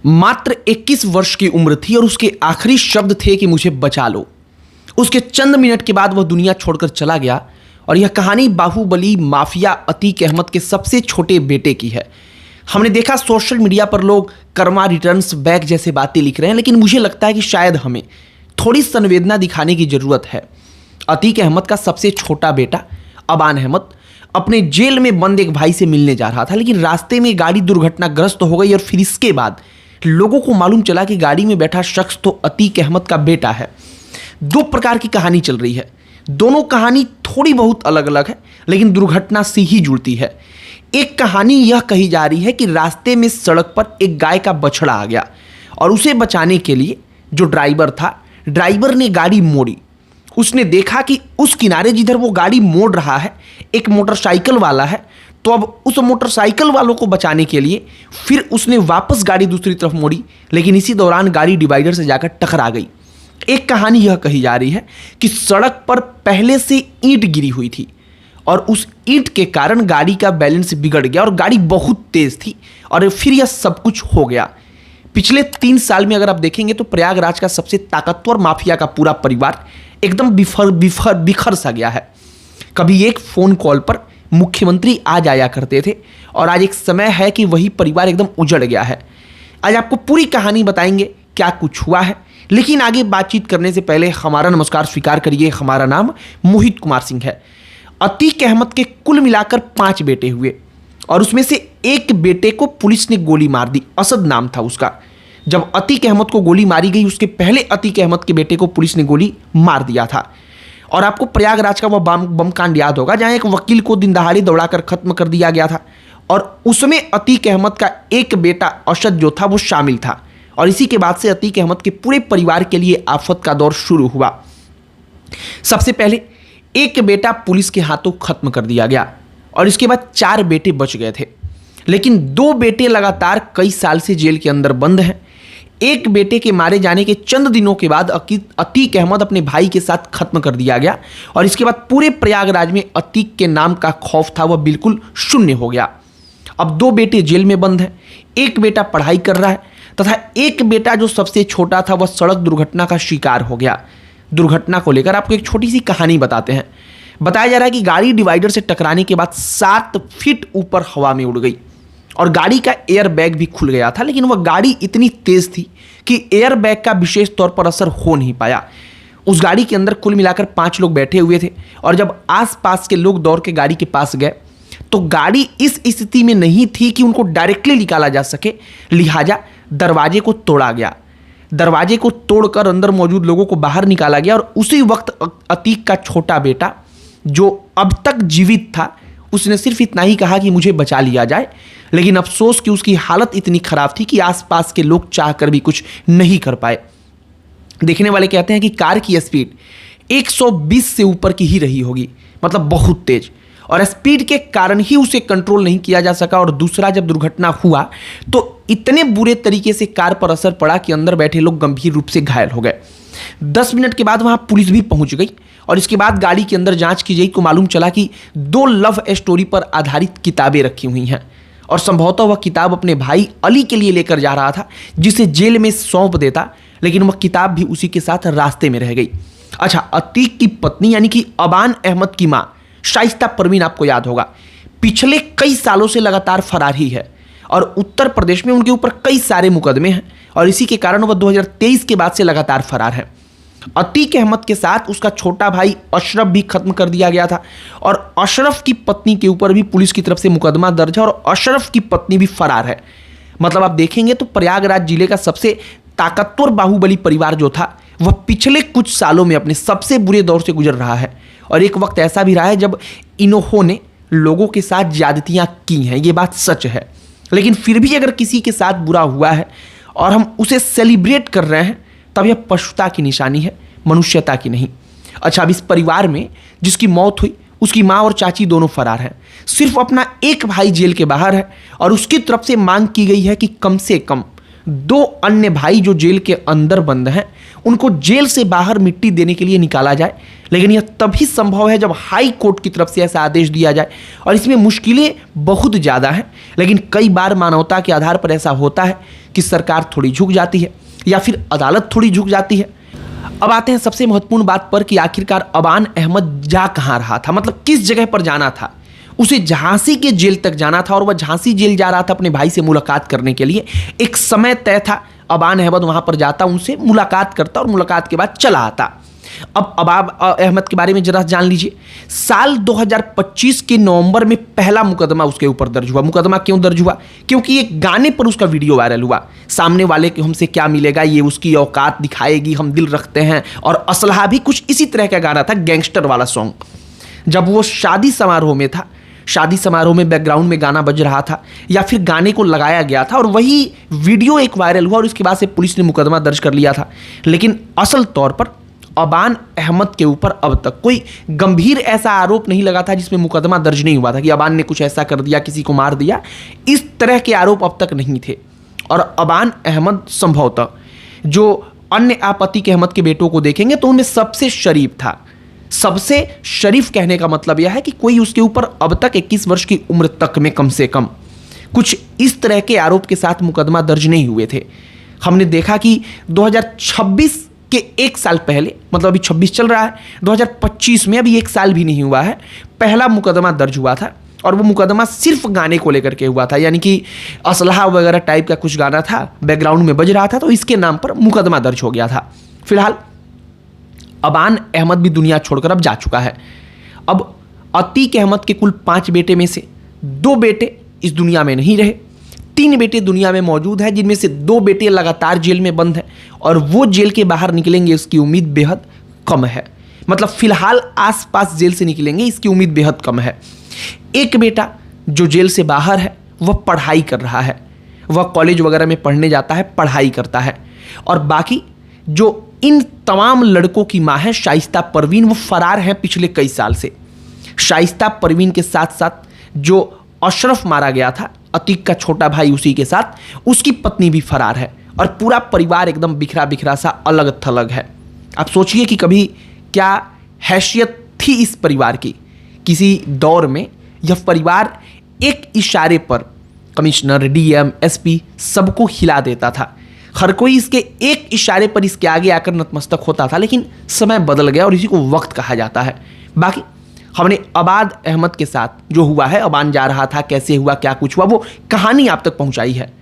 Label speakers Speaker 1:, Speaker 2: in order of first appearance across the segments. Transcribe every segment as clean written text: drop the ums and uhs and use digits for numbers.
Speaker 1: मात्र 21 वर्ष की उम्र थी और उसके आखिरी शब्द थे कि मुझे बचा लो। उसके चंद मिनट के बाद वह दुनिया छोड़कर चला गया। और यह कहानी बाहुबली माफिया अतीक अहमद के सबसे छोटे बेटे की है। हमने देखा सोशल मीडिया पर लोग कर्मा रिटर्न्स बैक जैसे बातें लिख रहे हैं, लेकिन मुझे लगता है कि शायद हमें थोड़ी संवेदना दिखाने की ज़रूरत है। अतीक अहमद का सबसे छोटा बेटा अबान अहमद अपने जेल में बंद एक भाई से मिलने जा रहा था, लेकिन रास्ते में गाड़ी दुर्घटनाग्रस्त हो गई और फिर इसके बाद लोगों को मालूम चला कि गाड़ी में बैठा शख्स तो अतीक अहमद का बेटा है। दो प्रकार की कहानी चल रही है। दोनों कहानी थोड़ी बहुत अलग अलग है, लेकिन दुर्घटना से ही जुड़ती है। एक कहानी यह कही जा रही है कि रास्ते में सड़क पर एक गाय का बछड़ा आ गया और उसे बचाने के लिए जो ड्राइवर था, ड्राइवर ने गाड़ी मोड़ी। उसने देखा कि उस किनारे जिधर वो गाड़ी मोड़ रहा है एक मोटरसाइकिल वाला है, तो अब उस मोटरसाइकिल वालों को बचाने के लिए फिर उसने वापस गाड़ी दूसरी तरफ मोड़ी, लेकिन इसी दौरान गाड़ी डिवाइडर से जाकर टकरा गई। एक कहानी यह कही जा रही है कि सड़क पर पहले से ईंट गिरी हुई थी और उस ईंट के कारण गाड़ी का बैलेंस बिगड़ गया और गाड़ी बहुत तेज थी और फिर यह सब कुछ हो गया। पिछले 3 साल में अगर आप देखेंगे तो प्रयागराज का सबसे ताकतवर माफिया का पूरा परिवार एकदम बिखर सा गया है। कभी एक फोन कॉल पर मुख्यमंत्री आ जाया करते थे और आज एक समय है कि वही परिवार एकदम उजड़ गया है। आज आपको पूरी कहानी बताएंगे क्या कुछ हुआ है, लेकिन आगे बातचीत करने से पहले हमारा नमस्कार स्वीकार करिए। हमारा नाम मोहित कुमार सिंह है। अतीक अहमद के कुल मिलाकर 5 बेटे हुए और उसमें से एक बेटे को पुलिस ने गोली मार दी। असद नाम था उसका। जब अतीक अहमद को गोली मारी गई उसके पहले अतीक अहमद के बेटे को पुलिस ने गोली मार दिया था। और आपको प्रयागराज का वह बम कांड याद होगा जहां एक वकील को दिन दहाड़े दौड़ाकर खत्म कर दिया गया था और उसमें अतीक अहमद का एक बेटा असद जो था वो शामिल था। और इसी के बाद से अतीक अहमद के पूरे परिवार के लिए आफत का दौर शुरू हुआ। सबसे पहले एक बेटा पुलिस के हाथों खत्म कर दिया गया और इसके बाद 4 बेटे बच गए थे, लेकिन 2 बेटे लगातार कई साल से जेल के अंदर बंद हैं। एक बेटे के मारे जाने के चंद दिनों के बाद अतीक अहमद अपने भाई के साथ खत्म कर दिया गया और इसके बाद पूरे प्रयागराज में अतीक के नाम का खौफ था वह बिल्कुल शून्य हो गया। अब 2 बेटे जेल में बंद हैं, एक बेटा पढ़ाई कर रहा है तथा एक बेटा जो सबसे छोटा था वह सड़क दुर्घटना का शिकार हो गया। दुर्घटना को लेकर आपको एक छोटी सी कहानी बताते हैं। बताया जा रहा है कि गाड़ी डिवाइडर से टकराने के बाद 7 फीट ऊपर हवा में उड़ गई और गाड़ी का एयर बैग भी खुल गया था, लेकिन वह गाड़ी इतनी तेज थी कि एयर बैग का विशेष तौर पर असर हो नहीं पाया। उस गाड़ी के अंदर कुल मिलाकर 5 लोग बैठे हुए थे और जब आसपास के लोग दौड़ के गाड़ी के पास गए तो गाड़ी इस स्थिति में नहीं थी कि उनको डायरेक्टली निकाला जा सके, लिहाजा दरवाजे को तोड़ा गया। दरवाजे को तोड़कर अंदर मौजूद लोगों को बाहर निकाला गया और उसी वक्त अतीक का छोटा बेटा जो अब तक जीवित था उसने सिर्फ इतना ही कहा कि मुझे बचा लिया जाए, लेकिन अफसोस कि उसकी हालत इतनी खराब थी कि आसपास के लोग चाहकर भी कुछ नहीं कर पाए। देखने वाले कहते हैं कि कार की स्पीड 120 से ऊपर की ही रही होगी, मतलब बहुत तेज, और स्पीड के कारण ही उसे कंट्रोल नहीं किया जा सका। और दूसरा, जब दुर्घटना हुआ तो इतने बुरे तरीके से कार पर असर पड़ा कि अंदर बैठे लोग गंभीर रूप से घायल हो गए। 10 मिनट के बाद वहां पुलिस भी पहुंच गई और इसके बाद गाड़ी के अंदर जांच की गई तो मालूम चला कि 2 लव स्टोरी पर आधारित किताबें रखी हुई हैं और संभवतः वह किताब अपने भाई अली के लिए लेकर जा रहा था जिसे जेल में सौंप देता, लेकिन वह किताब भी उसी के साथ रास्ते में रह गई। अच्छा, अतीक की पत्नी यानी कि अबान अहमद की मां शाइस्ता परवीन, आपको याद होगा, पिछले कई सालों से लगातार फरार ही है और उत्तर प्रदेश में उनके ऊपर कई सारे मुकदमे हैं और इसी के कारण वह 2023 के बाद से लगातार फरार है। अतीक अहमद के साथ उसका छोटा भाई अशरफ भी खत्म कर दिया गया था और अशरफ की पत्नी के ऊपर भी पुलिस की तरफ से मुकदमा दर्ज है और अशरफ की पत्नी भी फरार है। मतलब आप देखेंगे तो प्रयागराज जिले का सबसे ताकतवर बाहुबली परिवार जो था वह पिछले कुछ सालों में अपने सबसे बुरे दौर से गुजर रहा है और एक वक्त ऐसा भी रहा है जब इन्होंने लोगों के साथ ज्यादतियां की हैं, ये बात सच है। लेकिन फिर भी अगर किसी के साथ बुरा हुआ है और हम उसे सेलिब्रेट कर रहे हैं तब यह पशुता की निशानी है, मनुष्यता की नहीं। अच्छा, अब इस परिवार में जिसकी मौत हुई उसकी माँ और चाची दोनों फरार हैं, सिर्फ अपना एक भाई जेल के बाहर है और उसकी तरफ से मांग की गई है कि कम से कम 2 अन्य भाई जो जेल के अंदर बंद हैं उनको जेल से बाहर मिट्टी देने के लिए निकाला जाए, लेकिन यह तभी संभव है जब हाई कोर्ट की तरफ से ऐसा आदेश दिया जाए। और इसमें मुश्किलें बहुत ज़्यादा हैं, लेकिन कई बार मानवता के आधार पर ऐसा होता है कि सरकार थोड़ी झुक जाती है या फिर अदालत थोड़ी झुक जाती है। अब आते हैं सबसे महत्वपूर्ण बात पर कि आखिरकार अबान अहमद जा कहाँ रहा था, मतलब किस जगह पर जाना था। उसे झांसी के जेल तक जाना था और वह झांसी जेल जा रहा था अपने भाई से मुलाकात करने के लिए। एक समय तय था, अबान अहमद वहां पर जाता, उनसे मुलाकात करता और मुलाकात के बाद चला आता। अब अबान अहमद के बारे में जरा जान लीजिए। साल 2025 के नवंबर में पहला मुकदमा उसके ऊपर दर्ज हुआ। मुकदमा क्यों दर्ज हुआ? क्योंकि एक गाने पर उसका वीडियो वायरल हुआ, सामने वाले को हमसे क्या मिलेगा, ये उसकी औकात दिखाएगी, हम दिल रखते हैं, और असलहा भी कुछ इसी तरह का गाना था, गैंगस्टर वाला सॉन्ग। जब वो शादी समारोह में था, शादी समारोह में बैकग्राउंड में गाना बज रहा था या फिर गाने को लगाया गया था और वही वीडियो एक वायरल हुआ और उसके बाद से पुलिस ने मुकदमा दर्ज कर लिया था। लेकिन असल तौर पर अबान अहमद के ऊपर अब तक कोई गंभीर ऐसा आरोप नहीं लगा था जिसमें मुकदमा दर्ज नहीं हुआ था कि अबान ने कुछ ऐसा कर दिया, किसी को मार दिया। इस तरह के आरोप अब तक नहीं थे। और अबान अहमद संभवतः, जो अन्य आप अतीक अहमद के बेटों को देखेंगे तो उनमें सबसे शरीफ था। सबसे शरीफ कहने का मतलब यह है कि कोई उसके ऊपर अब तक 21 वर्ष की उम्र तक में कम से कम कुछ इस तरह के आरोप के साथ मुकदमा दर्ज नहीं हुए थे। हमने देखा कि 2026 के एक साल पहले, मतलब अभी 26 चल रहा है, 2025 में अभी एक साल भी नहीं हुआ है, पहला मुकदमा दर्ज हुआ था। और वो मुकदमा सिर्फ गाने को लेकर के हुआ था, यानी कि असलहा वगैरह टाइप का कुछ गाना था, बैकग्राउंड में बज रहा था, तो इसके नाम पर मुकदमा दर्ज हो गया था। फिलहाल अबान अहमद भी दुनिया छोड़कर अब जा चुका है। अब अतीक अहमद के कुल 5 बेटे में से 2 बेटे इस दुनिया में नहीं रहे, 3 बेटे दुनिया में मौजूद हैं, जिनमें से 2 बेटे लगातार जेल में बंद हैं और वो जेल के बाहर निकलेंगे इसकी उम्मीद बेहद कम है। मतलब फिलहाल आसपास जेल से निकलेंगे इसकी उम्मीद बेहद कम है। एक बेटा जो जेल से बाहर है वह पढ़ाई कर रहा है, वह कॉलेज वगैरह में पढ़ने जाता है, पढ़ाई करता है। और बाकी जो इन तमाम लड़कों की मां है शाइस्ता परवीन, वो फरार हैं पिछले कई साल से। शाइस्ता परवीन के साथ साथ जो अशरफ मारा गया था, अतीक का छोटा भाई उसी के साथ, उसकी पत्नी भी फरार है और पूरा परिवार एकदम बिखरा बिखरा सा अलग थलग है। आप सोचिए कि कभी क्या हैसियत थी इस परिवार की। किसी दौर में यह परिवार एक इशारे पर कमिश्नर, डीएम, एसपी सबको हिला देता था। हर कोई इसके एक इशारे पर इसके आगे आकर नतमस्तक होता था, लेकिन समय बदल गया और इसी को वक्त कहा जाता है। बाकी हमने अबान अहमद के साथ जो हुआ है, अबान जा रहा था, कैसे हुआ, क्या कुछ हुआ, वो कहानी आप तक पहुंचाई है।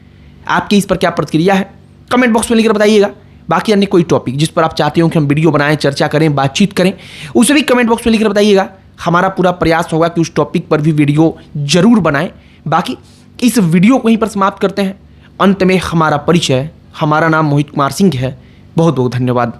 Speaker 1: आपकी इस पर क्या प्रतिक्रिया है कमेंट बॉक्स में लिखकर बताइएगा। बाकी अन्य कोई टॉपिक जिस पर आप चाहते हो कि हम वीडियो बनाएं, चर्चा करें, बातचीत करें, उसे भी कमेंट बॉक्स में लिखकर बताइएगा। हमारा पूरा प्रयास होगा कि उस टॉपिक पर भी वीडियो जरूर बनाएं। बाकी इस वीडियो को यहीं पर समाप्त करते हैं। अंत में हमारा परिचय, हमारा नाम मोहित कुमार सिंह है। बहुत बहुत धन्यवाद।